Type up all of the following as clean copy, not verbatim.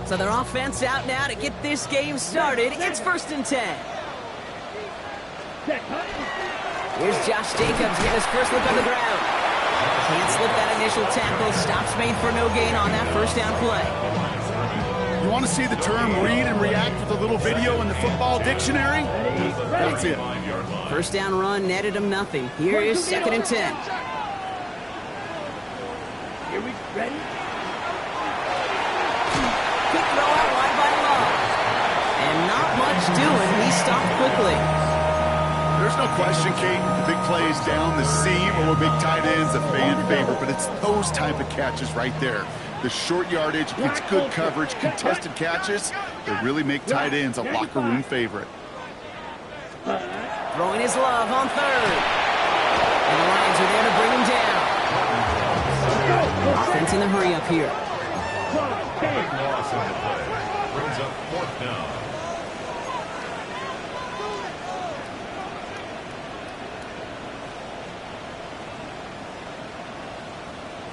So their offense out now to get this game started. It's 1st and 10. Here's Josh Jacobs getting his first look on the ground. Can't slip that initial tackle. Stops made for no gain on that first down play. You want to see the term read and react with a little video in the football dictionary? That's it. First down run netted him nothing. Here is 2nd and 10. Here we ready? Quick throw out wide by Love. And not much doing. He stopped quickly. There's no question, Kate, the big plays down the seam or big tight ends a fan favorite, but it's those type of catches right there. The short yardage, it's good coverage, contested catches that really make tight ends a locker room favorite. Throwing his Love on 3rd. And the Lions are there to bring him down. Offense in the hurry up here. Loss on the play. Brings up 4th down.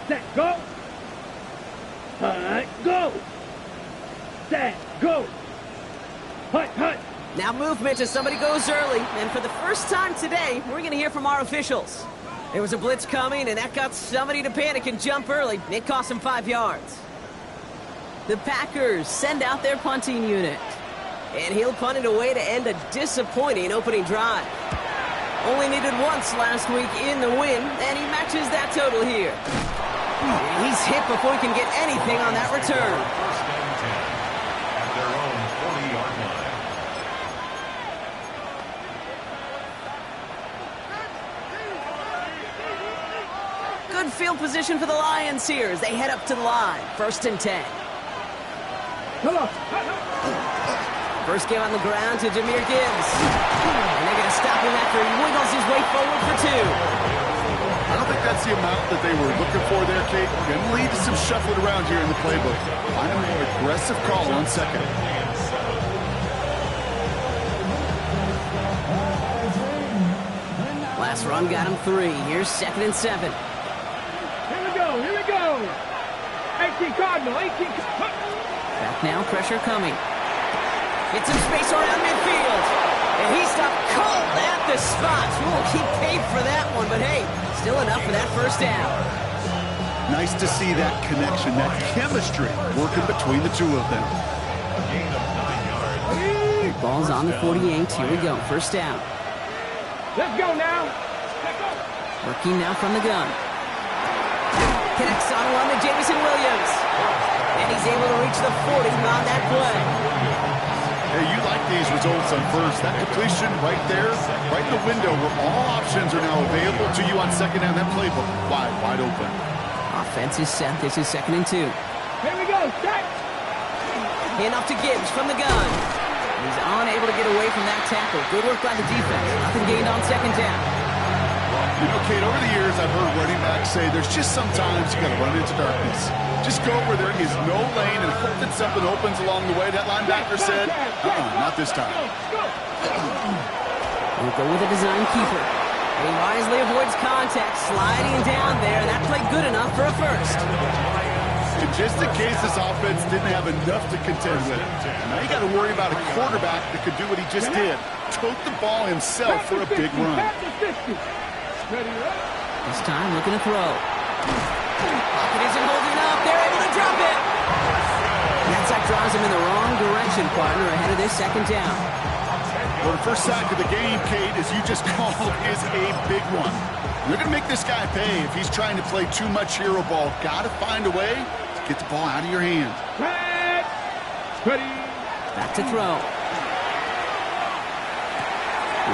Set, go. Go. Set, go. Hut, hut. Now movement as somebody goes early. And for the first time today, we're going to hear from our officials. There was a blitz coming, and that got somebody to panic and jump early. It cost them 5 yards. The Packers send out their punting unit. And he'll punt it away to end a disappointing opening drive. Only needed once last week in the win, and he matches that total here. He's hit before he can get anything on that return. 1st and 10 at their own 20-yard line. Good field position for the Lions here as they head up to the line. 1st and 10. Come on. First game on the ground to Jahmyr Gibbs. And they're going to stop him after he wiggles his way forward for 2. I don't think that's the amount that they were looking for there, Kate. Going to lead to some shuffling around here in the playbook. Find a more aggressive call on 2nd. Last run got him 3. Here's 2nd and 7. Here we go. Here we go. 18 Cardinal. 18. Back now, pressure coming. Gets some space around midfield. And he stopped cold at the spot. We'll keep paid for that one, but hey, still enough for that first down. Nice to see that connection, that chemistry working between the two of them. A gain of 9 yards. Ball's on the 48. Here we go. First down. Let's go now. Working now from the gun. Connects on one to Jameson Williams. And he's able to reach the 40 on that play. Hey, you like these results on first. That completion right there, right in the window where all options are now available to you on 2nd down. That playbook wide open. Offense is set. This is 2nd and 2. Here we go. Set. Hand off to Gibbs from the gun. He's unable to get away from that tackle. Good work by the defense. Nothing gained on 2nd down. You know, Kate, over the years I've heard running backs say there's just sometimes you got to run into darkness. Just go where there is no lane and hope that something opens along the way. That linebacker said, not this time. We'll go with a design keeper. He wisely avoids contact, sliding down there. That played good enough for a first. And just in case this offense didn't have enough to contend with, now you got to worry about a quarterback that could do what he just did. Tote the ball himself for a big run. This time looking to throw. Pocket isn't holding up. They're able to drop it. That sack draws him in the wrong direction, partner, ahead of this 2nd down. Well, the first sack of the game, Kate, as you just called, is a big one. You're going to make this guy pay if he's trying to play too much hero ball. Got to find a way to get the ball out of your hand. Ready. Back to throw.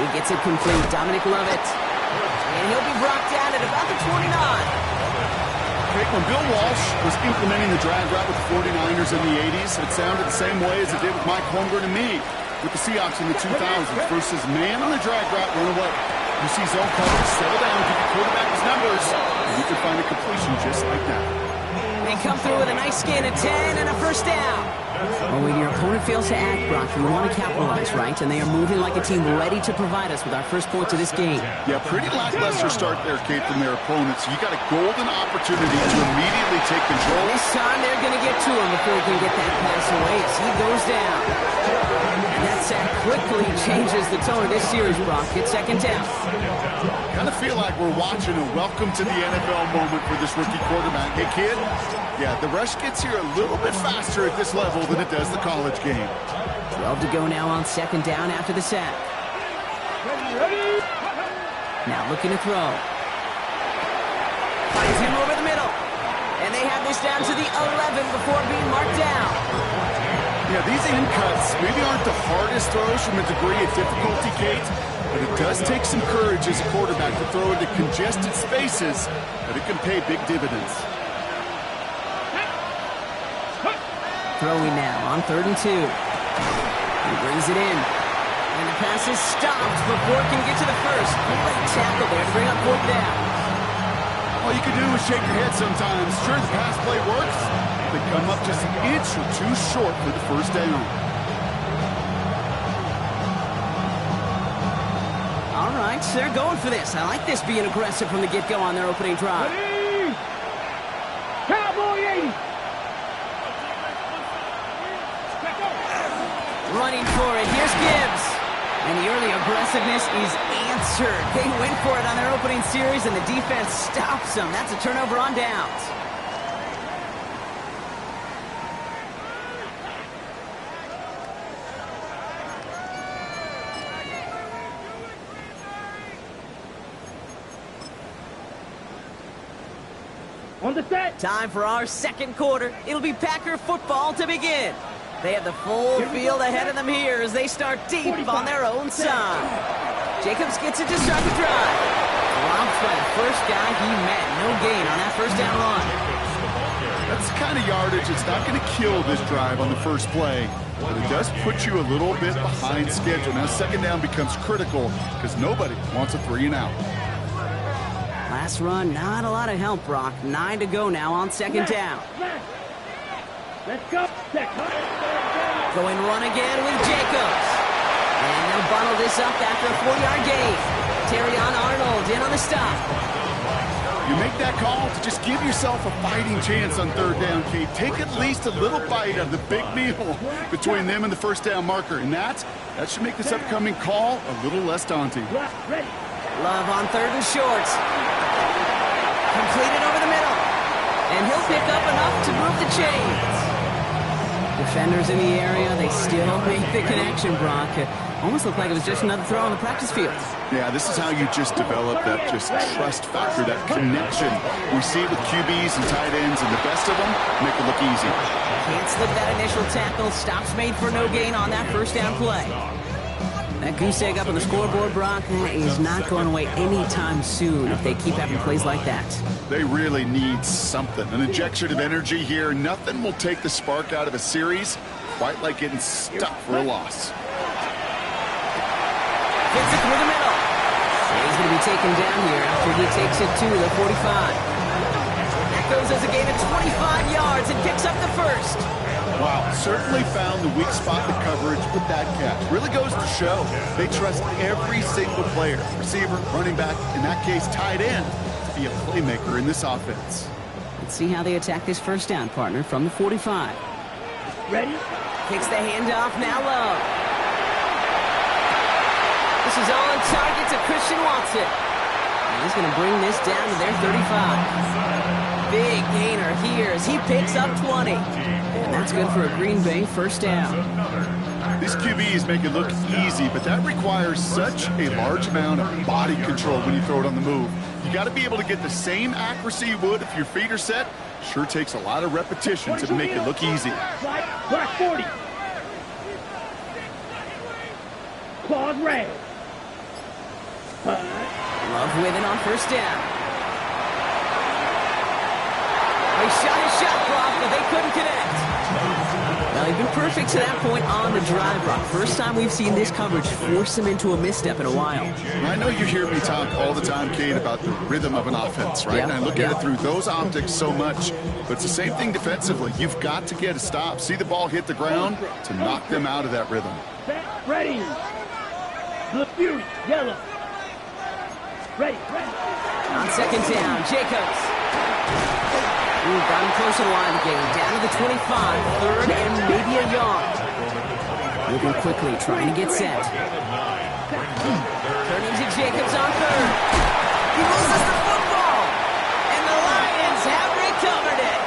He gets it complete. Dominic Lovett. And he'll be brought down at about the 29. Okay, when Bill Walsh was implementing the drag route with the 49ers in the 80s, it sounded the same way as it did with Mike Holmgren and me with the Seahawks in the 2000s versus man on the drag route, run away. You see zone coverage, settle down, give your quarterback his numbers, and you can find a completion just like that. And come through with a nice gain of 10 and a first down. Well, when your opponent fails to act, Brock, you want to capitalize, right? And they are moving like a team ready to provide us with our first points of this game. Yeah, pretty lackluster start there, Kate, from their opponents. You got a golden opportunity to immediately take control. This time they're going to get to him before he can get that pass away as he goes down. And that sack quickly changes the tone of this series, Brock. It's second down. Kind of feel like we're watching a welcome to the NFL moment for this rookie quarterback. Hey, kid? Yeah, the rush gets here a little bit faster at this level than it does the college game. 12 to go now on second down after the sack. Now looking to throw. Finds him over the middle. And they have this down to the 11 before being marked down. Yeah, these in cuts maybe aren't the hardest throws from a degree of difficulty, Kate, but it does take some courage as a quarterback to throw into congested spaces, but it can pay big dividends. Throwing now on 3rd and 2. He brings it in. And the pass is stopped before it can get to the first. Great tackle there to bring up 4th down. All you can do is shake your head sometimes. Sure, the pass play works. They come up just an inch or two short for the first down. All right, so they're going for this. I like this being aggressive from the get-go on their opening drive. Ready? Cowboy 80. Running for it. Here's Gibbs. And the early aggressiveness is answered. They went for it on their opening series, and the defense stops them. That's a turnover on downs. On the set. Time for our second quarter. It'll be Packer football to begin. They have the full field ahead of them here as they start deep on their own side. Jacobs gets it to start the drive. Dropped by the first guy he met. No gain on that first down run. That's the kind of yardage that's not going to kill this drive on the first play, but it does put you a little bit behind schedule. Now second down becomes critical because nobody wants a 3-and-out. Last run, not a lot of help, Brock. 9 to go now on second down. Let's go. Going run again with Jacobs. And they'll bundle this up after a 4-yard gain. Terrion Arnold in on the stop. You make that call to just give yourself a fighting chance on third down, Kate. Take at least a little bite out of the big meal between them and the first down marker. And that should make this upcoming call a little less daunting. Ready. Love on 3rd and short. Completed over the middle. And he'll pick up enough to move the chains. Defenders in the area, they still make the connection, Brock. It almost looked like it was just another throw on the practice field. Yeah, this is how you just develop that just trust factor, that connection. We see it with QBs and tight ends, and the best of them make it look easy. Can't slip that initial tackle. Stops made for no gain on that first down play. That goose egg up on the scoreboard, Brock, is not going away anytime soon if they keep having plays like that. They really need something. An injection of energy here. Nothing will take the spark out of a series quite like getting stuck for a loss. Gets it through the middle. He's going to be taken down here after he takes it to the 45. That goes as a gain of 25 yards and picks up the first. Wow, certainly found the weak spot in the coverage with that catch. Really goes to show they trust every single player, receiver, running back, in that case tight end, to be a playmaker in this offense. Let's see how they attack this first down, partner, from the 45. Ready. Takes the handoff, now low. This is all on target to Christian Watson. And he's going to bring this down to their 35. Big gainer here as he picks up 20. And that's good for a Green Bay first down. These QBs make it look easy, but that requires such a large amount of body control when you throw it on the move. You got to be able to get the same accuracy you would if your feet are set. Sure takes a lot of repetition to make it look easy. Black 40. Claws red. Love with it on first down. They shot his shot, Brock, but they couldn't connect. Well, they've been perfect to that point on the drive, Brock. First time we've seen this coverage force them into a misstep in a while. I know you hear me talk all the time, Kate, about the rhythm of an offense, right? Yeah. And I look at it through those optics so much, but it's the same thing defensively. You've got to get a stop, see the ball hit the ground to knock them out of that rhythm. Ready. Blue Fury, yellow. Ready. On second down, Jacobs. Ooh, got him close to the line of the game. Down to the 25, third and maybe a yard. Moving quickly, trying to get set. Turning to Jacobs on third. He loses the football. And the Lions have recovered it.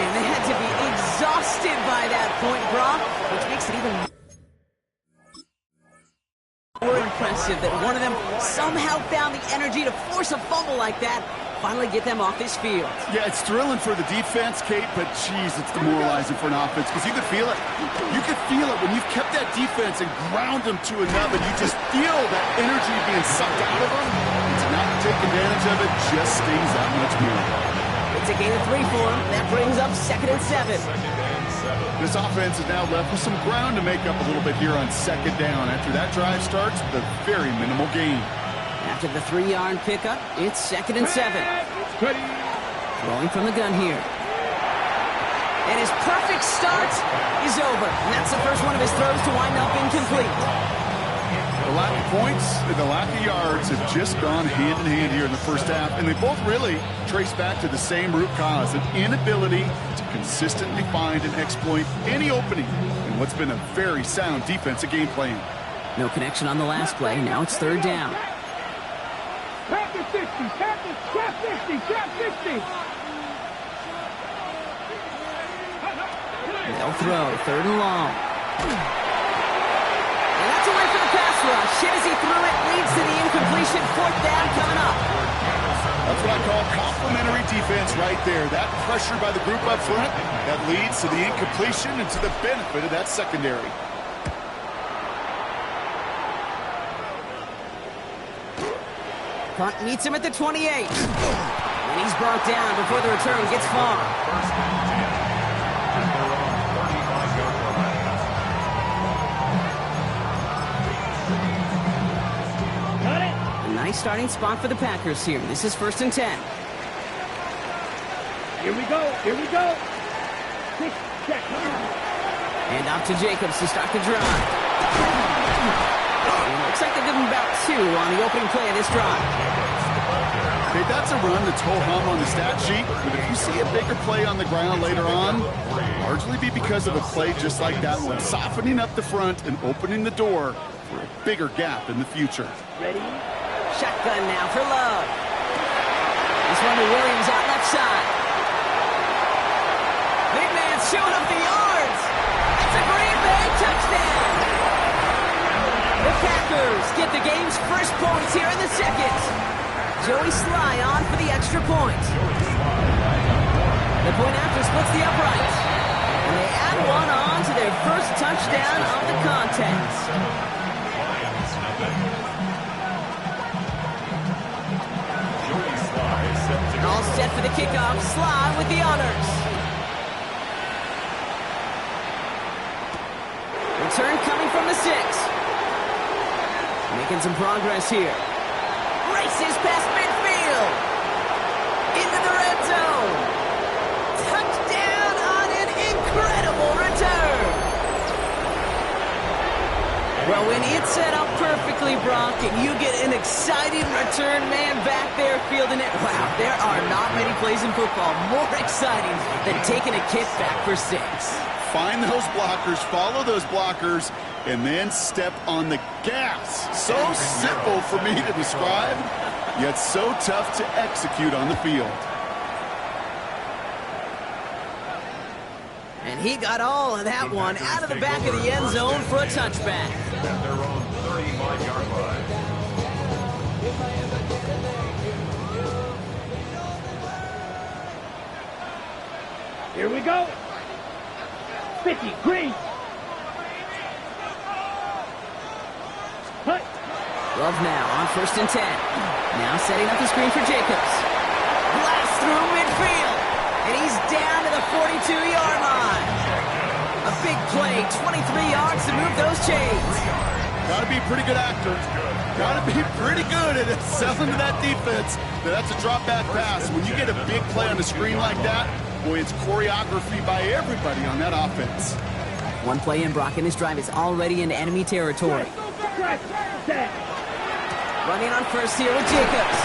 Man, they had to be exhausted by that point, Brock, which makes it even more impressive that one of them somehow found the energy to force a fumble like that, finally get them off this field. Yeah, it's thrilling for the defense, Kate, but geez, it's demoralizing for an offense because you could feel it. You could feel it when you've kept that defense and ground them to a nub, and you just feel that energy being sucked out of them. And to not take advantage of it just stings that much more. It's a gain of 3 for him. That brings up 2nd and 7. This offense is now left with some ground to make up a little bit here on second down. After that drive starts with a very minimal gain. After the 3-yard pickup, it's 2nd and 7. Rolling from the gun here. And his perfect start is over. And that's the first one of his throws to wind up incomplete. The lack of points and the lack of yards have just gone hand in hand here in the first half. And they both really trace back to the same root cause, an inability to consistently find and exploit any opening in what's been a very sound defensive game plan. No connection on the last play. Now it's 3rd down. Trap 50, trap 50, trap 50. They'll throw, 3rd and long. And that's away for the pass rush. Hit as he threw it, leads to the incompletion. 4th down coming up. That's what I call complementary defense right there. That pressure by the group up front, that leads to the incompletion and to the benefit of that secondary. Punt meets him at the 28. And he's brought down before the return gets far. A nice starting spot for the Packers here. This is 1st and 10. Here we go. Check. And off to Jacobs to start the drive. And it looks like they're giving about 2 on the opening play of this drive. Okay, that's a run that's ho-hum on the stat sheet, but if you see a bigger play on the ground later on, largely be because of a play just like that one, softening up the front and opening the door for a bigger gap in the future. Ready? Shotgun now for Love. This one to Williams out left side. Big man showing up the yards. It's a Green Bay touchdown. The Packers get the game's first points here in the 2nd. Joey Sly on for the extra point. The point after splits the uprights. And they add one on to their first touchdown of the contest. All set for the kickoff. Sly with the honors. Return coming from the 6. Making some progress here. Races past midfield. Into the red zone. Touchdown on an incredible return. Well, when it's set up perfectly, Brock, and you get an exciting return man back there fielding it, wow, there are not many plays in football more exciting than taking a kick back for 6. Find those blockers, follow those blockers, and then step on the gas. So simple for me to describe, yet so tough to execute on the field. And he got all of that one out of the back of the end zone for a touchback. At their own 35-yard line. Here we go. 50, Green. Hut. Love now on 1st and 10. Now setting up the screen for Jacobs. Blast through midfield. And he's down to the 42-yard line. A play. 23 yards to move those chains. Got to be a pretty good actor. Got to be pretty good at selling to that defense. That's a drop back pass. When you get a big play on the screen like that, boy, it's choreography by everybody on that offense. One play in, Brock, and this drive is already into enemy territory. Running on first here with Jacobs.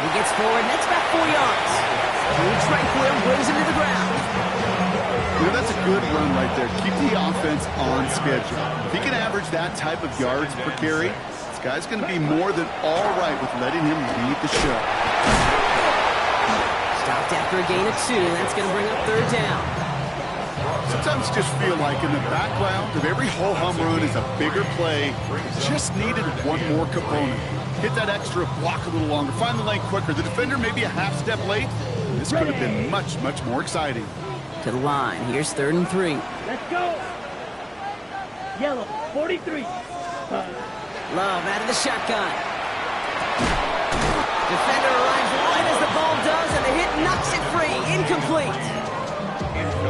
He gets forward, nets back 4 yards. Huge right wheel brings him to the ground. You know, that's a good run right there. Keep the offense on schedule. If he can average that type of yards per carry, this guy's going to be more than all right with letting him lead the show. Stopped after a gain of 2. That's going to bring up third down. Sometimes you just feel like in the background of every ho-hum run is a bigger play. Just needed one more component. Hit that extra block a little longer. Find the lane quicker. The defender may be a half step late. This could have been much, much more exciting. To the line. Here's 3rd and 3. Let's go. Yellow, 43. Love out of the shotgun. Defender arrives right as the ball does, and the hit knocks it free. Incomplete.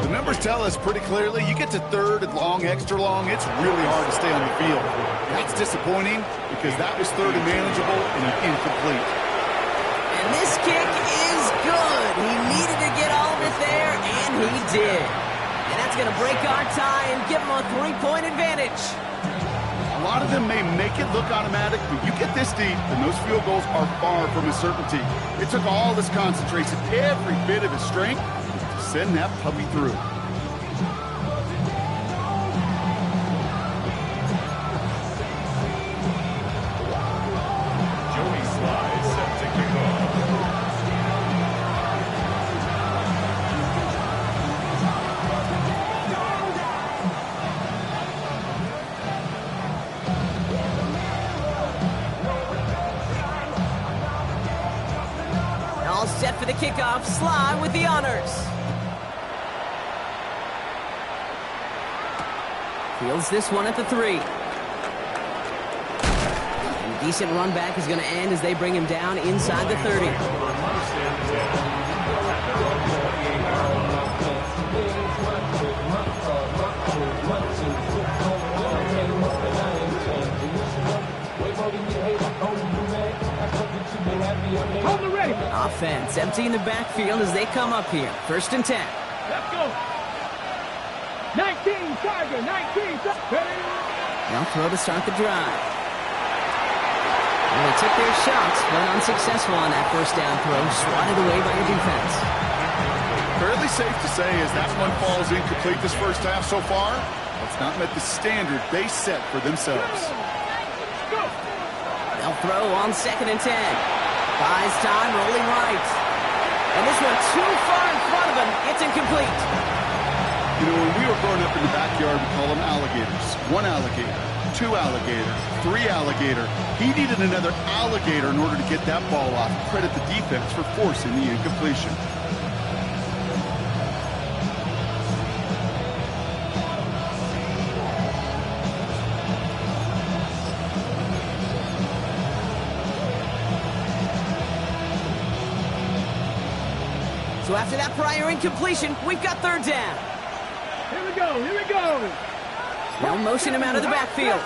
The numbers tell us pretty clearly, you get to 3rd and long, extra long, it's really hard to stay on the field. That's disappointing because that was 3rd and manageable and incomplete. And this kick is good. He needed to get all of it there, and he did. And that's going to break our tie and give him a 3-point advantage. A lot of them may make it look automatic, but you get this deep, and those field goals are far from a certainty. It took all this concentration, every bit of his strength, to send that puppy through. Joey Sly set to kick off. All set for the kickoff. Sly with the honors. Fields this one at the 3. And decent run back is going to end as they bring him down inside the 30. Hold the ready. Offense emptying the backfield as they come up here. 1st and 10. Let's go. 19, Tiger, 19. Ready? They'll throw to start the drive. Well, they took their shots, but unsuccessful on that 1st down throw, swatted away by the defense. Fairly safe to say as that one falls incomplete this first half so far, it's not met the standard they set for themselves. Go. They'll throw on 2nd and 10. Buys time, rolling right. And this one too far in front of him. It's incomplete. You know, when we were growing up in the backyard, we call them alligators. 1 alligator, 2 alligator, 3 alligator. He needed another alligator in order to get that ball off. Credit the defense for forcing the incompletion. So after that prior incompletion, we've got 3rd down. Here we go. Here we go. They'll motion him out of the backfield.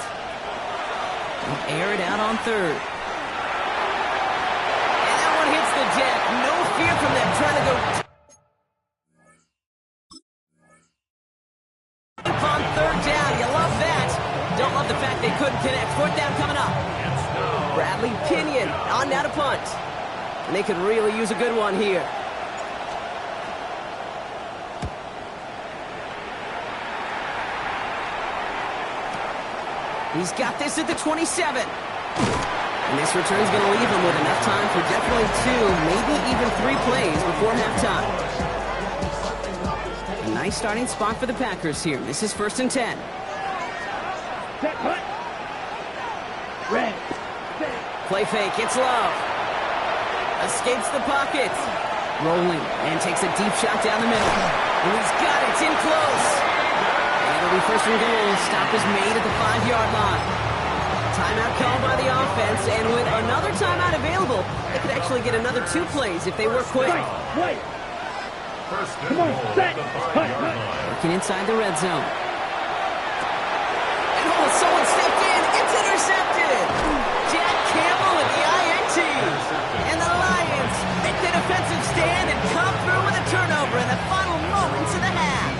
They'll air it out on 3rd. And that one hits the deck. No fear from them trying to go on 3rd down. You love that. Don't love the fact they couldn't connect. 4th down coming up. Bradley Pinion on now to punt. And they could really use a good one here. He's got this at the 27. And this return's going to leave him with enough time for definitely 2, maybe even 3 plays before halftime. A nice starting spot for the Packers here. This is 1st and 10. Set, punt. Red. Set. Play fake. It's Love. Escapes the pocket. Rolling and takes a deep shot down the middle. And he's got it. It's in close. It'll be 1st and goal. Stop is made at the 5-yard line. Timeout called by the offense, and with another timeout available, they could actually get another 2 plays if they work quick. Right. First and Come on, goal set. at the 5-yard line. Working inside the red zone. stand and come through with a turnover in the final moments of the half.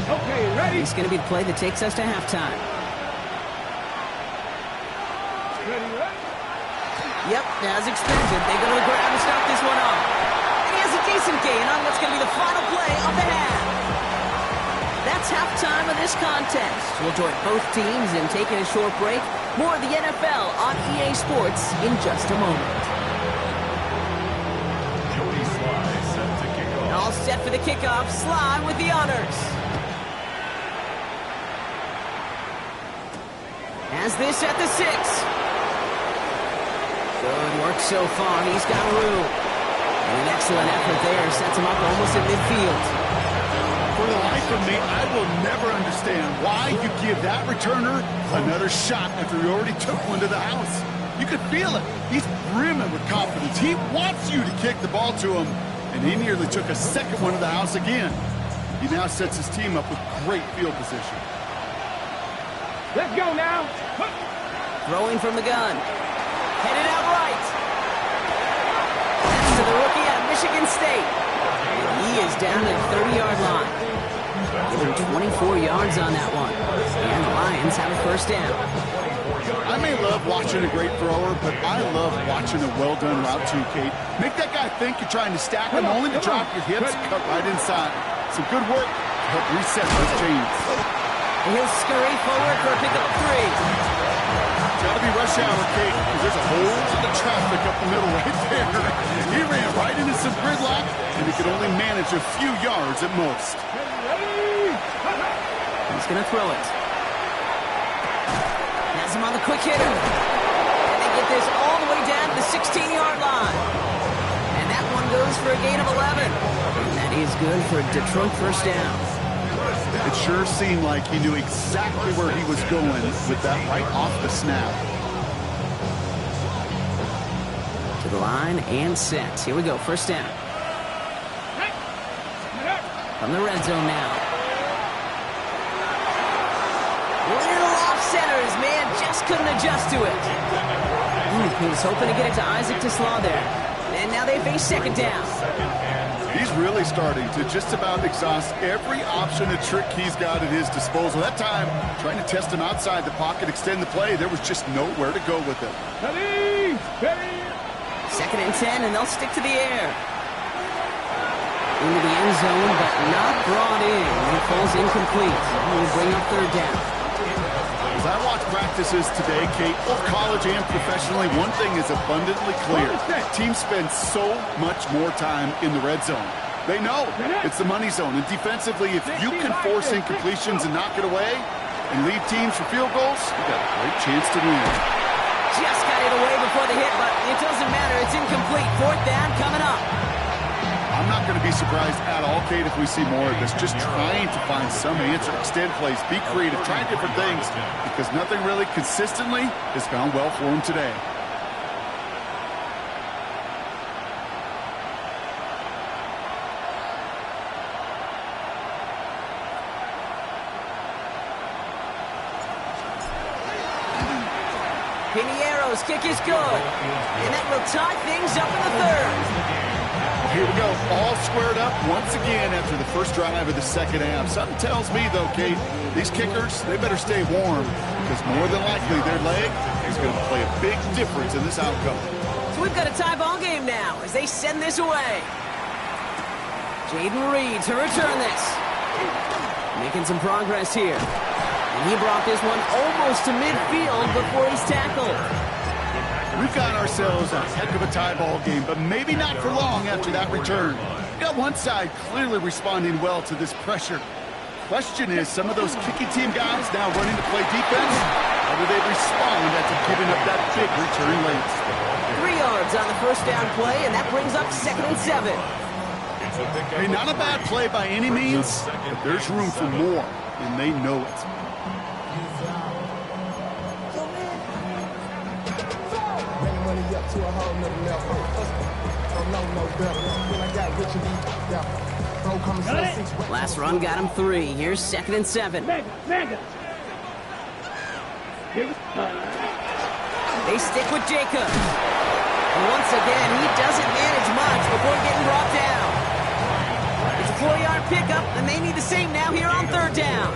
Okay, ready? It's going to be the play that takes us to halftime. Ready, ready? Yep, as expected, they go to the ground to start this one off. And he has a decent gain on what's going to be the final play of the half. That's halftime of this contest. We'll join both teams in taking a short break. More of the NFL on EA Sports in just a moment. Jody Sly set to kick off. All set for the kickoff. Sly with the honors. Has this at the 6. Good work so far. He's got room. And an excellent effort there sets him up almost at midfield. For the life of me, I will never understand why you give that returner another shot after he already took one to the house. You could feel it. He's brimming with confidence. He wants you to kick the ball to him, and he nearly took a second one to the house again. He now sets his team up with great field position. Let's go now. Throwing from the gun. Headed out right. That's to the rookie out of Michigan State. And he is down at the 30-yard line. Given 24 yards on that one. And the Lions have a first down. I may love watching a great thrower, but I love watching a well-done route too, Kate. Make that guy think you're trying to stack him, only to drop your hips, cut right inside. Some good work to help reset those chains. And he'll scurry forward for a pickup of 3. Gotta be rush hour, Kate, because there's a hole in the traffic up the middle right there. He ran right into some gridlock, and he could only manage a few yards at most. He's going to throw it. Has him on the quick hitter. And they get this all the way down to the 16-yard line. And that one goes for a gain of 11. And that is good for a Detroit first down. It sure seemed like he knew exactly where he was going with that right off the snap. To the line and set. Here we go, first down. From the red zone now. Little off center. His man just couldn't adjust to it. He was hoping to get it to Isaac Toslaw there. And now they face second down. He's really starting to just about exhaust every option and trick he's got at his disposal. That time, trying to test him outside the pocket, extend the play, there was just nowhere to go with it. Ready, ready. Second and 10, and they'll stick to the air. Into the end zone, but not brought in. It falls incomplete. We'll bring up third down. As I watch practices today, Kate, both college and professionally, one thing is abundantly clear. Teams spend so much more time in the red zone. They know it's the money zone. And defensively, if you can force incompletions and knock it away and lead teams for field goals, you've got a great chance to win. Just got it away before the hit, but it doesn't matter. It's incomplete. Fourth down coming up. I'm not going to be surprised at all, Kate, if we see more of this. Just trying to find some answer, extend plays, be creative, try different things, because nothing really consistently has gone well for him today. Piniero's kick is good, and that will tie things up in the third. Here we go, all squared up once again after the first drive of the second half. Something tells me, though, Kate, these kickers, they better stay warm, because more than likely their leg is going to play a big difference in this outcome. So we've got a tie ball game now as they send this away. Jaden Reed to return this. Making some progress here. And he brought this one almost to midfield before he's tackled. We've got ourselves a heck of a tie ball game, but maybe not for long after that return. We've got one side clearly responding well to this pressure. Question is, some of those kicking team guys now running to play defense, how do they respond after giving up that big return late? 3 yards on the first down play, and that brings up 2nd and 7. Hey, not a bad play by any means, but there's room for more, and they know it. Last run got him 3. Here's 2nd and 7. Mega. They stick with Jacobs. And once again, he doesn't manage much yards before getting brought down. It's a 4-yard pickup, and they need the same now here on 3rd down.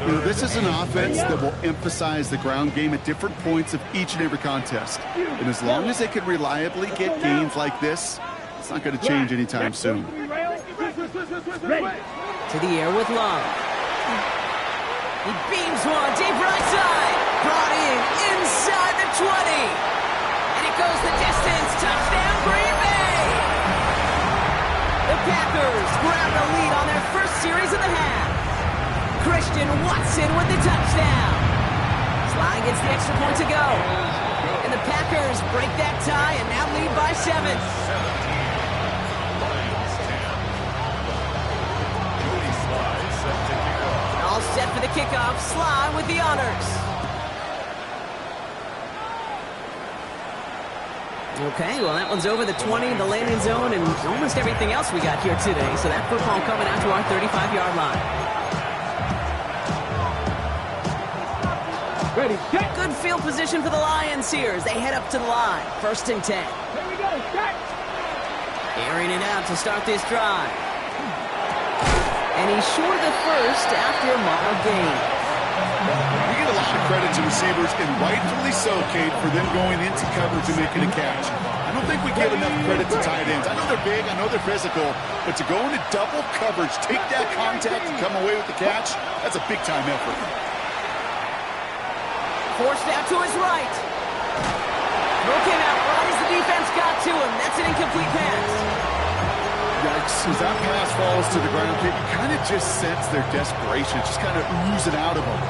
You know, this is an offense that will emphasize the ground game at different points of each and every contest. And as long as they can reliably get gains like this, it's not going to change anytime soon. To the air with Love. He beams one, deep right side. Brought in, inside the 20. And it goes the distance. Touchdown, Green Bay. The Packers grab the lead on their first series of the half. Christian Watson with the touchdown. Sly gets the extra point to go. And the Packers break that tie and now lead by 7. All set for the kickoff. Sly with the honors. Okay, well, that one's over the 20, the landing zone, and almost everything else we got here today. So that football coming out to our 35-yard line. Ready, set. Good field position for the Lions here as they head up to the line. 1st and 10. Here we go, set. Airing it out to start this drive. And he's short of the first after a mild gain. You get a lot of credit to receivers, and rightfully so, Kate, for them going into coverage and making a catch. I don't think we give enough credit to tight ends. I know they're big, I know they're physical, but to go into double coverage, take that contact, and come away with the catch, that's a big-time effort. Forced out to his right. Throw came out right as the defense got to him. That's an incomplete pass. Yikes. As that pass falls to the ground, Kate, you kind of just sense their desperation. It's just kind of oozing out of them.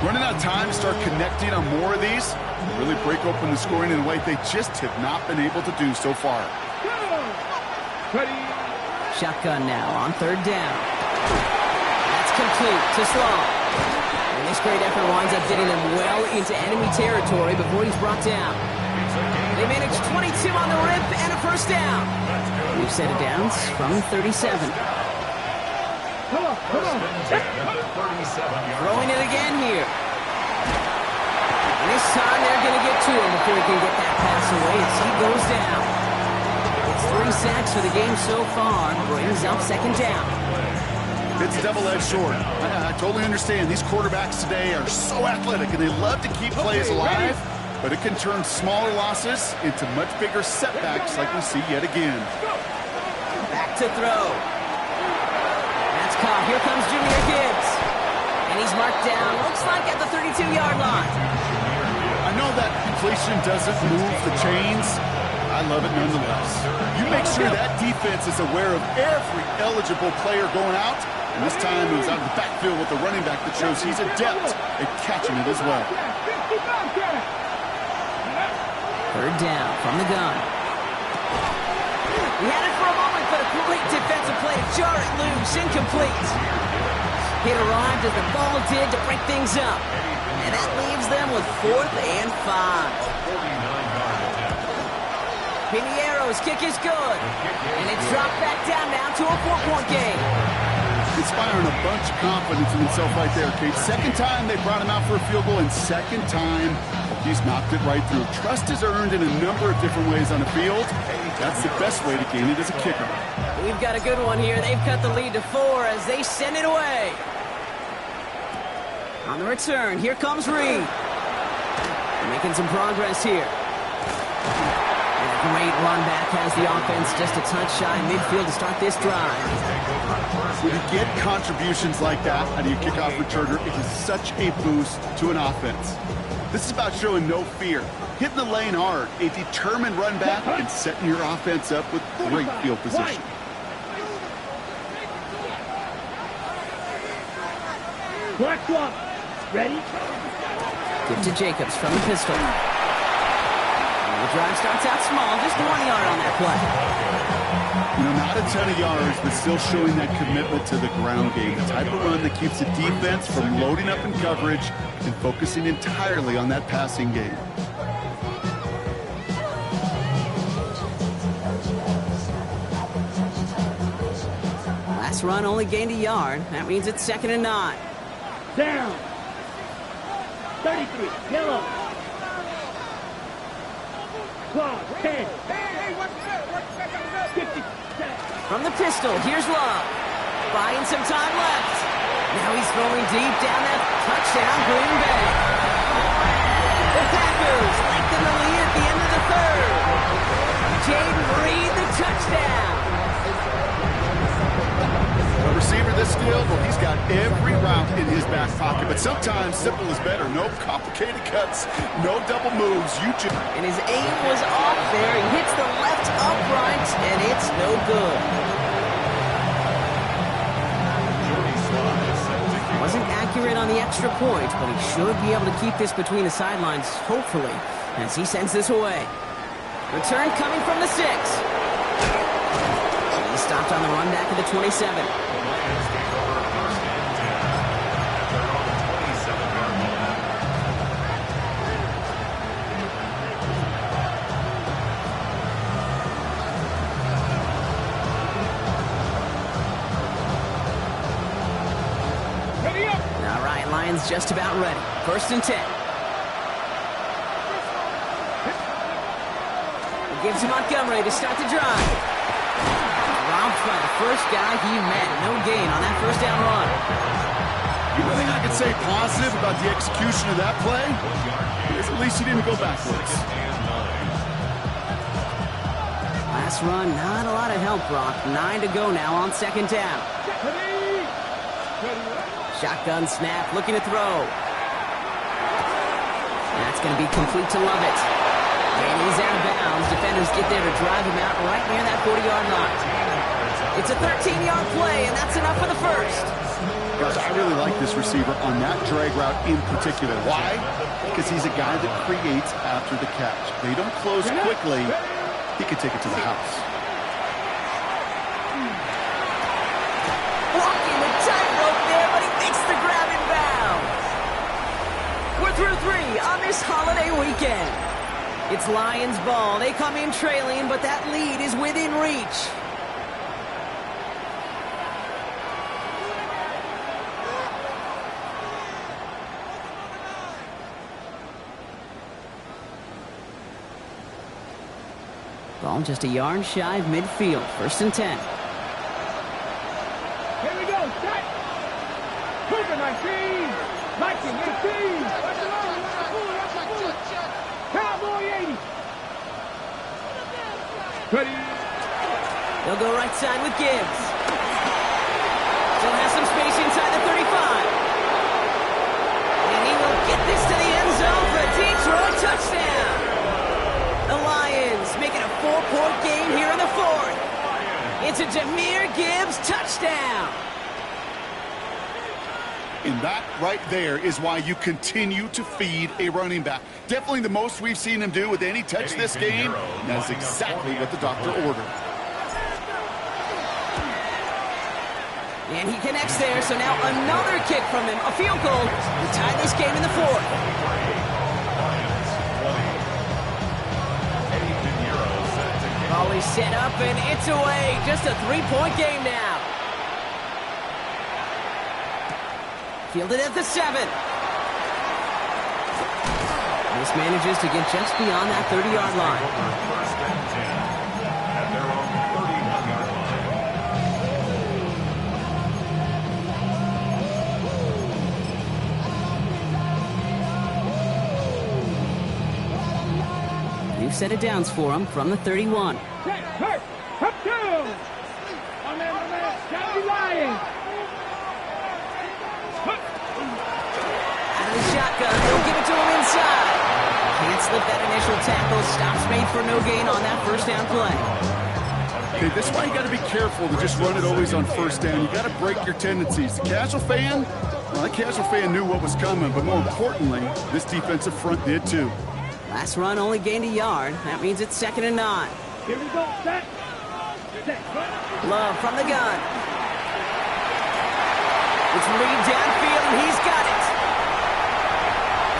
Running out of time to start connecting on more of these, really break open the scoring in a way they just have not been able to do so far. Ready. Shotgun now on 3rd down. That's complete to Sloan. And this great effort winds up getting him well into enemy territory before he's brought down. They manage 22 on the rip and a 1st down. New set of downs from 37. Come on. Throwing it again here. And this time they're going to get to him before he can get that pass away as he goes down. It's 3 sacks for the game so far. Brings up 2nd down. It's a double-edged sword. I totally understand. These quarterbacks today are so athletic, and they love to keep plays alive, but it can turn smaller losses into much bigger setbacks like we see yet again. Back to throw. That's caught. Here comes Jahmyr Gibbs. And he's marked down, looks like at the 32-yard line. I know that completion doesn't move the chains. I love it nonetheless. You make sure that defense is aware of every eligible player going out, and this time it was out of the backfield with the running back that shows he's adept at catching it as well. 3rd down from the gun. He had it for a moment, but a great defensive play to jar it loose, incomplete. It arrived as the ball did to break things up. And that leaves them with 4th and 5. Pinheiro's kick is good. And it's dropped back down now to a 4-point game. Inspiring a bunch of confidence in himself right there, Kate. 2nd time they brought him out for a field goal, and 2nd time he's knocked it right through. Trust is earned in a number of different ways on the field. That's the best way to gain it as a kicker. We've got a good one here. They've cut the lead to 4 as they send it away. On the return, here comes Reed. Making some progress here. And a great run back has the offense just a touch shy midfield to start this drive. When you get contributions like that out of your kickoff returner, it is such a boost to an offense. This is about showing no fear, hitting the lane hard, a determined run back, and setting your offense up with great field position. Black swap. Ready? Give to Jacobs from the pistol. And the drive starts out small, just 1 yard on that play. You know, not a ton of yards, but still showing that commitment to the ground game. The type of run that keeps the defense from loading up in coverage and focusing entirely on that passing game. Last run only gained a yard. That means it's 2nd and 9. Down. 33. Yellow. Clock. 10. Hey, what's that? From the pistol, here's Love. Buying some time left. Now he's throwing deep down that touchdown, Green Bay. The Packers lengthen the lead at the end of the third. Jaden Reed, the touchdown. A receiver this skilled, well, he's got every route in his back pocket, but sometimes simple is better. No complicated cuts, no double moves. And his aim was off there. He hits the left upright, and it's no good. Wasn't accurate on the extra point, but he should be able to keep this between the sidelines, hopefully, as he sends this away. Return coming from the 6. He stopped on the run back at the 27. All right, Lions just about ready. 1st and 10. He gives to Montgomery to start the drive. Robbed by the first guy he met. No gain on that first down run. You know, I could say positive about the execution of that play is at least he didn't go backwards. Last run, not a lot of help, Brock. 9 to go now on 2nd down. Shotgun snap, looking to throw. That's going to be complete to Lovett. And he's out of bounds. Defenders get there to drive him out right near that 40-yard line. It's a 13-yard play, and that's enough for the first. Gosh, I really like this receiver on that drag route in particular. Why? Because he's a guy that creates after the catch. They don't close quickly. He could take it to the house. Walking the tightrope there, but he makes the grab in bounds. We're through 3 on this holiday weekend. It's Lions ball. They come in trailing, but that lead is within reach. Ball just a yard shy of midfield. 1st and 10. Here we go, set. Moving my team. Liking your team. Cowboy 80. Ready. They'll go right side with Gibbs. Still has some space inside the 35. And he will get this to the end zone for a Detroit touchdown. The Lions make it a 4-point game here in the 4th. It's a Jahmyr Gibbs touchdown. And that right there is why you continue to feed a running back. Definitely the most we've seen him do with any touch this game. That's exactly what the doctor ordered. And he connects there, so now another kick from him. A field goal to tie this game in the 4th. Ball is set up, and it's away. Just a 3-point game now. Fielded at the 7. This manages to get just beyond that 30-yard line. 1st and 10 at their own 31-yard line. New set of downs for him from the 31. Set, hurt, up 2. On that, Johnny Lions. Out of the shotgun, they'll give it to him inside. Can't slip that initial tackle. Stops made for no gain on that 1st down play. Okay, this is why you got to be careful to just run it always on 1st down. You got to break your tendencies. The casual fan, well, that casual fan knew what was coming, but more importantly, this defensive front did too. Last run only gained a yard. That means it's 2nd and 9. Here we go, set. Love from the gun. It's Reed downfield, and he's got it.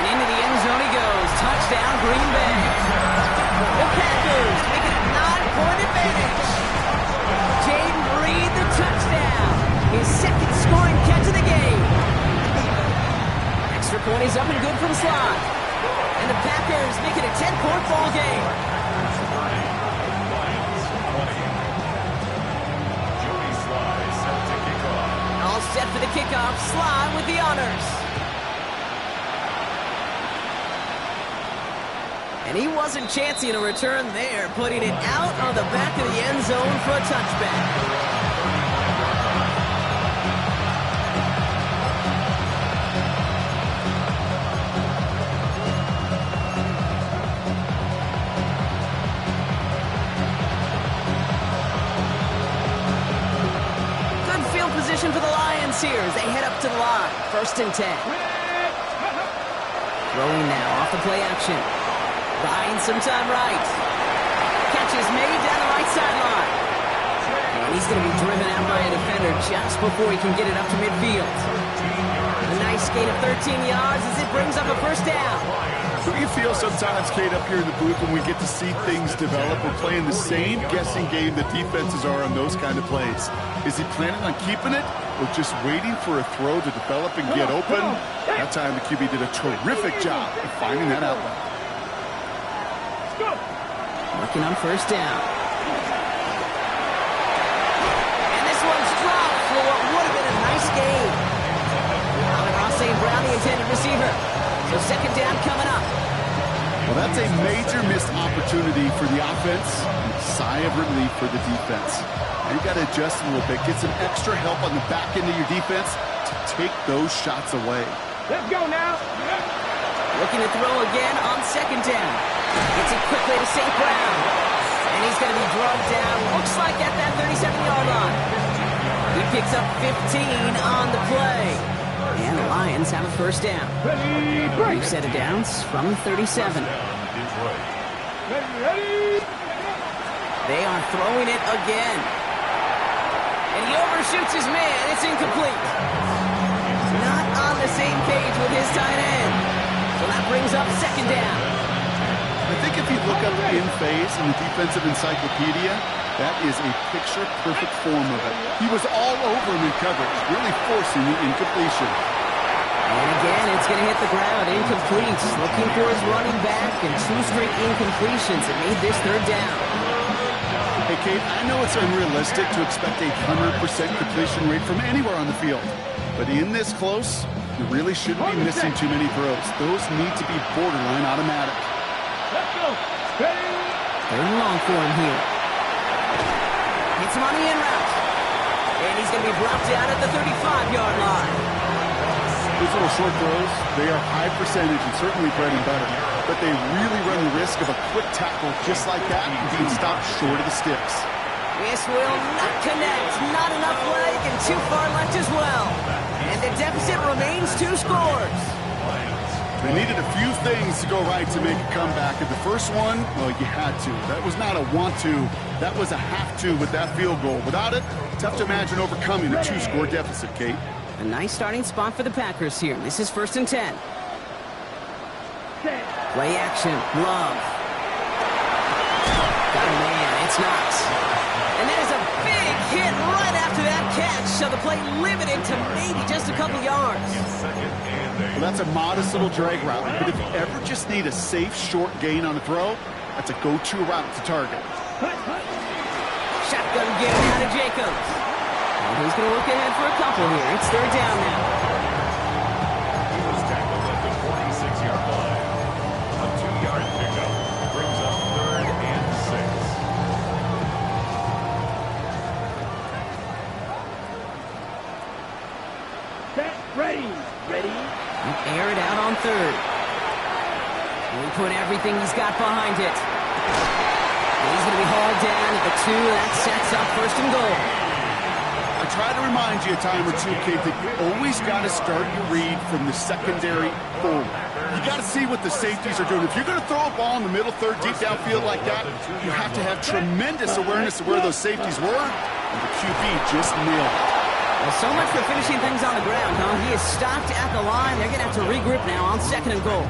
And into the end zone he goes. Touchdown, Green Bay. The Packers make it a 9-point advantage. Jaden Reed, the touchdown. His 2nd scoring catch of the game. Extra point is up and good from slot. And the Packers make it a 10-point ball game. for the kickoff. Slye with the honors. And he wasn't chancing a return there, putting it out on the back of the end zone for a touchback. Position for the Lions here as they head up to the line. 1st and 10. Throwing now off the play action. Buying some time right. Catch is made down the right sideline. And he's going to be driven out by a defender just before he can get it up to midfield. A nice gain of 13 yards as it brings up a 1st down. So you feel sometimes, Kate, up here in the booth when we get to see things develop. We're playing the same guessing game that defenses are on those kind of plays. Is he planning on keeping it or just waiting for a throw to develop and get open? That time the QB did a terrific job of finding that outlet. Working on 1st down. And this one's dropped for what would have been a nice gain. Amon-Ra St. Brown, the intended receiver. So 2nd down coming up. Well, that's a major missed opportunity for the offense and a sigh of relief for the defense. Now you got to adjust a little bit, get some extra help on the back end of your defense to take those shots away. Let's go now. Looking to throw again on 2nd down. Gets it quickly to St. Brown. And he's going to be drugged down, looks like at that 37-yard line. He picks up 15 on the play. And the Lions have a 1st down. New set of downs from the 37. They are throwing it again. And he overshoots his man. It's incomplete. Not on the same page with his tight end. So that brings up 2nd down. I think if you look up in phase in the defensive encyclopedia, that is a picture-perfect form of it. He was all over him in coverage, really forcing the incompletion. And again, it's going to hit the ground. Incomplete. Looking for his running back, and 2 straight incompletions that made this 3rd down. Hey, Kate, I know it's unrealistic to expect a 100% completion rate from anywhere on the field. But in this close, you really shouldn't be missing too many throws. Those need to be borderline automatic. Let's go. Ready? 3rd and long for him here. Hits him on the in route. And he's going to be brought down at the 35-yard line. Those little short throws, they are high percentage and certainly bread and butter. But they really run the risk of a quick tackle just like that and being stopped short of the sticks. This will not connect. Not enough leg and too far left as well. And the deficit remains 2 scores. They needed a few things to go right to make a comeback. And the first one, well, you had to. That was not a want to. That was a have to with that field goal. Without it, tough to imagine overcoming a 2-score deficit, Kate. A nice starting spot for the Packers here. This is 1st and 10. Play action. Love. Got a man. It's not. And there's a big hit right after that catch. So the play limited to maybe just a couple yards. Well, that's a modest little drag route. But if you ever just need a safe, short gain on a throw, that's a go-to route to target. Shotgun give out of Jacobs. And he's going to look ahead for a couple here. It's 3rd down now. He was tackled at the 46-yard line. A 2-yard pickup brings up 3rd and 6. Set. Ready. Ready. Air it out on 3rd. And he put everything he's got behind it. And he's going to be hauled down at the 2. That sets up 1st and goal. I try to remind you a time or two, Kate, that you always got to start your read from the secondary forward. You got to see what the safeties are doing. If you're going to throw a ball in the middle third, deep downfield like that, you have to have tremendous awareness of where those safeties were, and the QB just nailed it. Well, so much for finishing things on the ground, huh? He is stopped at the line. They're going to have to regroup now on 2nd and goal.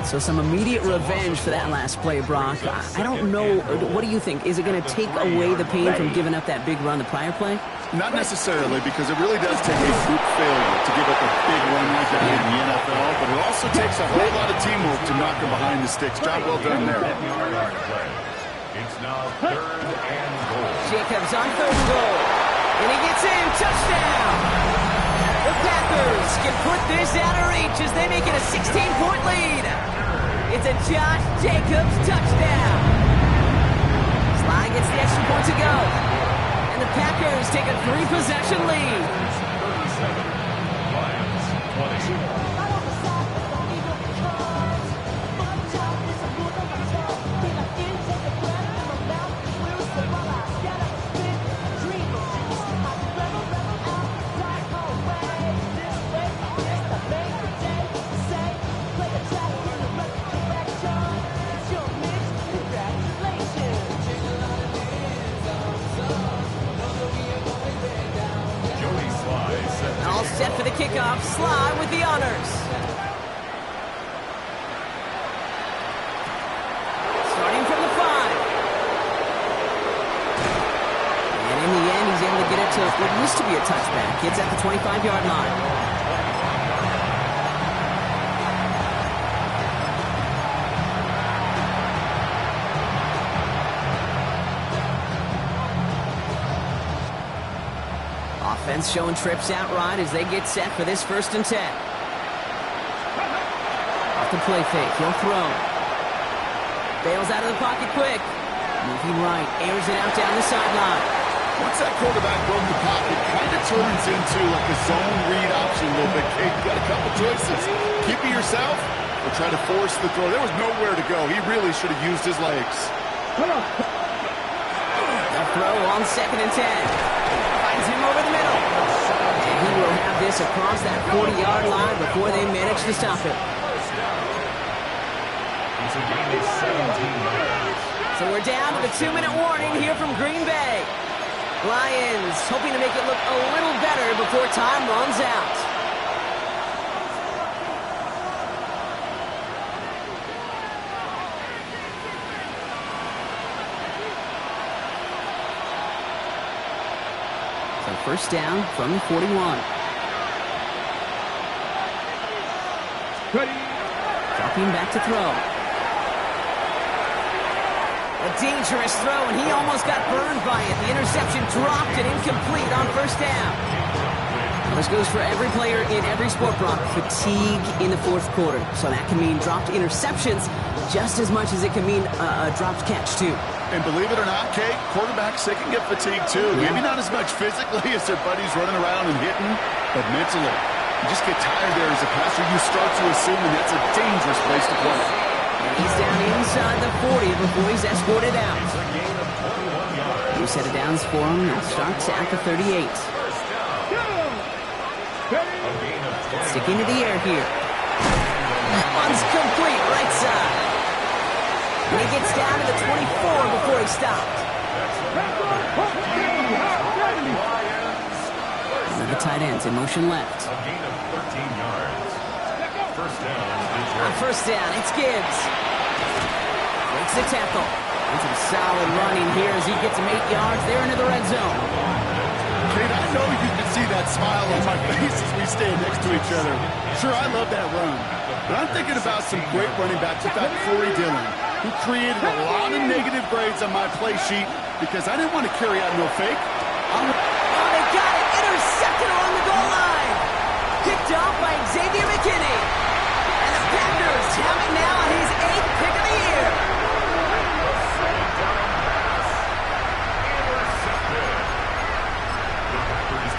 So some immediate revenge for that last play, Brock. I don't know. What do you think? Is it going to take away the pain from giving up that big run the prior play? Not necessarily, because it really does take a group failure to give up a big run like that in the NFL, but it also takes a whole lot of teamwork to knock them behind the sticks. Job well done there. It's now 3rd and goal. Jacobs on 3rd and goal. And he gets in. Touchdown! Packers can put this out of reach as they make it a 16-point lead. It's a Josh Jacobs touchdown. Sly gets the extra point to go. And the Packers take a 3-possession lead. 37, Lions 20. All set for the kickoff. Sly with the honors. Starting from the 5. And in the end, he's able to get it to what used to be a touchback. It's at the 25-yard line. Offense showing trips out right as they get set for this 1st and 10. Off the play fake, he'll throw. Bails out of the pocket quick. Moving right, airs it out down the sideline. Once that quarterback broke the pocket, kind of turns into like a zone read option a little bit. Kate, you got a couple choices. Keep it yourself or try to force the throw. There was nowhere to go. He really should have used his legs. A throw on 2nd and 10. Finds him over the middle. And he will have this across that 40-yard line before they manage to stop him. It's a gain of 17 yards. So we're down to the 2-minute warning here from Green Bay. Lions hoping to make it look a little better before time runs out. So 1st down from the 41. Dropping back to throw. A dangerous throw, and he almost got burned by it. The interception dropped and incomplete on 1st down. Well, this goes for every player in every sport, Brock. Fatigue in the 4th quarter. So that can mean dropped interceptions just as much as it can mean a dropped catch, too. And believe it or not, Kate, quarterbacks, they can get fatigued, too. Yeah. Maybe not as much physically as their buddies running around and hitting, but mentally. You just get tired there as a passer. You start to assume that that's a dangerous place to play. And he's down inside the 40 before he's escorted out. It's a gain of 21 yards. New set of downs for him. That starts at the 38. A gain of 20. Sticking to the air here. One's complete, right side. And he gets down to the 24 before he stopped. One of the tight ends in motion left. A gain of 13 yards. 1st down. On 1st down, it's Gibbs. Breaks the tackle. And some solid running here as he gets him 8 yards. They're into the red zone. Kate, I know you can see that smile on my face as we stand next to each other. Sure, I love that run. But I'm thinking about some great running backs without Corey Dillon, who created a lot of negative grades on my play sheet because I didn't want to carry out no fake. Oh, they got it. Intercepted along the goal line. Picked off by Xavier McKinney. And the Packers have it now on his 8th pick of the year.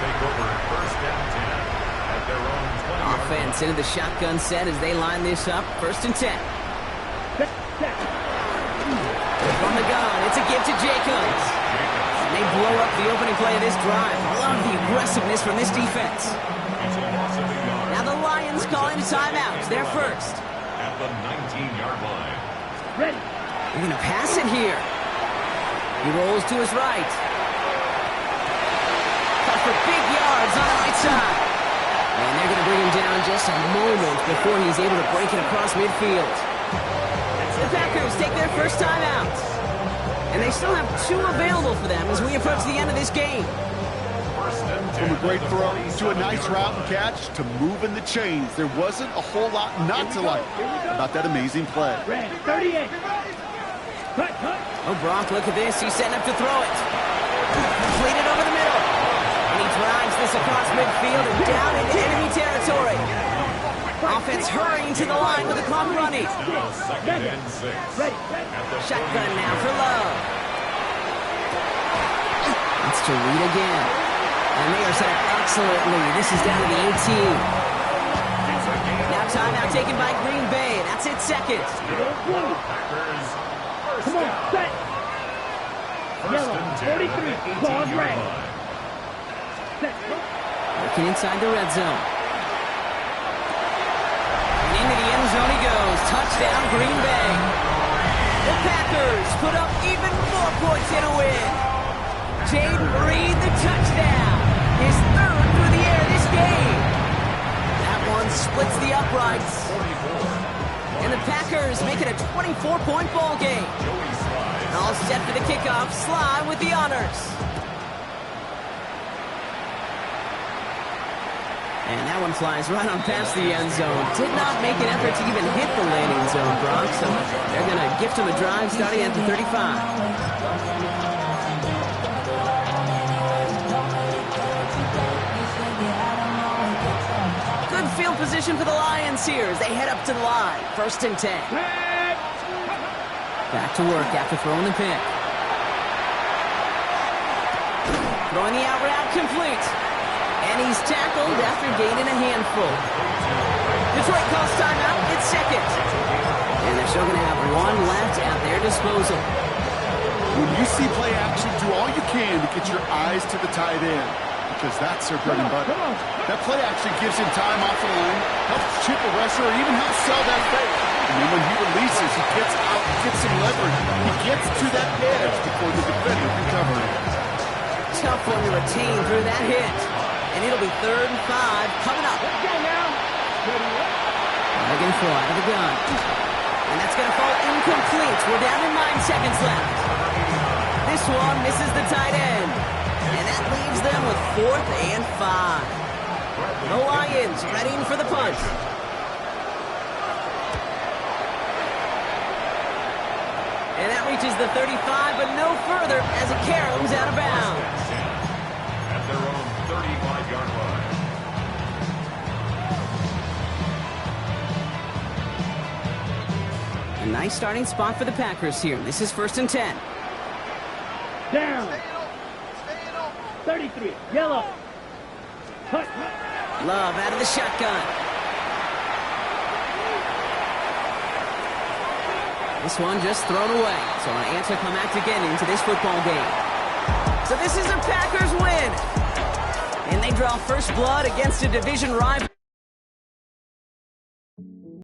Take over 1st and 10 at their own 20-yard Offense into the shotgun set as they line this up. 1st and 10. From the gun, it's a give to Jacobs. And they blow up the opening play of this drive. Love the aggressiveness from this defense. It's a loss of 8 yards. Now the Lions calling a timeout. They're first. At the 19-yard line. They're going to pass it here. He rolls to his right. Cut for big yards on the right side. And they're going to bring him down just a moment before he's able to break it across midfield. The Packers take their first time out. And they still have 2 available for them as we approach the end of this game. From a great throw to a nice route and catch to moving the chains, there wasn't a whole lot not to like about that amazing play. 38. Oh, Brock, look at this. He's setting up to throw it. Completed over the middle. And he drives this across midfield and down into enemy territory. Offense hurrying to the line with the clock running. Now second and 6. Shotgun now for Love. That's to Reed again. And they are set up excellently. This is down to the 18. Now timeout taken by Green Bay. That's its second. Packers first Come on, down. set. First and 10 43, on the ball 18-yard right. line. Set. Working inside the red zone. And into the end zone he goes. Touchdown, Green Bay. The Packers put up even more points in a win. Jaden Reed, the touchdown. His third through the air this game. That one splits the uprights. 44. And the Packers make it a 24-point ball game. Joey Slides. All set for the kickoff. Sly with the honors. And that one flies right on past the end zone. Did not make an effort to even hit the landing zone, Brock. So they're going to gift him a drive starting at the 35. Good field position for the Lions here as they head up to the line. First and 10. Back to work after throwing the pick. Throwing the out route complete. And he's tackled after gaining a handful. Detroit calls timeout. It's second. And they're still going to have one left at their disposal. When you see play action, do all you can to get your eyes to the tight end, because that's their bread and butter. That play action gives him time off the line, helps chip a rusher, or even helps sell that fake. And then when he releases, he gets out, gets some leverage. He gets to that edge before the defender can cover him. Tough one to retain through that hit. And it'll be 3rd and 5 coming up. Let's go now. Again, throw out of the gun. And that's going to fall incomplete. We're down to 9 seconds left. This one misses the tight end. And that leaves them with 4th and 5. The Lions readying for the punt. And that reaches the 35, but no further as it caroms out of bounds. At their own 35-yard line. A nice starting spot for the Packers here. This is 1st and 10. Down. 33. Yellow. Hut. Love out of the shotgun. This one just thrown away. So an answer come out to get into this football game. So this is a Packers win. And they draw first blood against a division rival.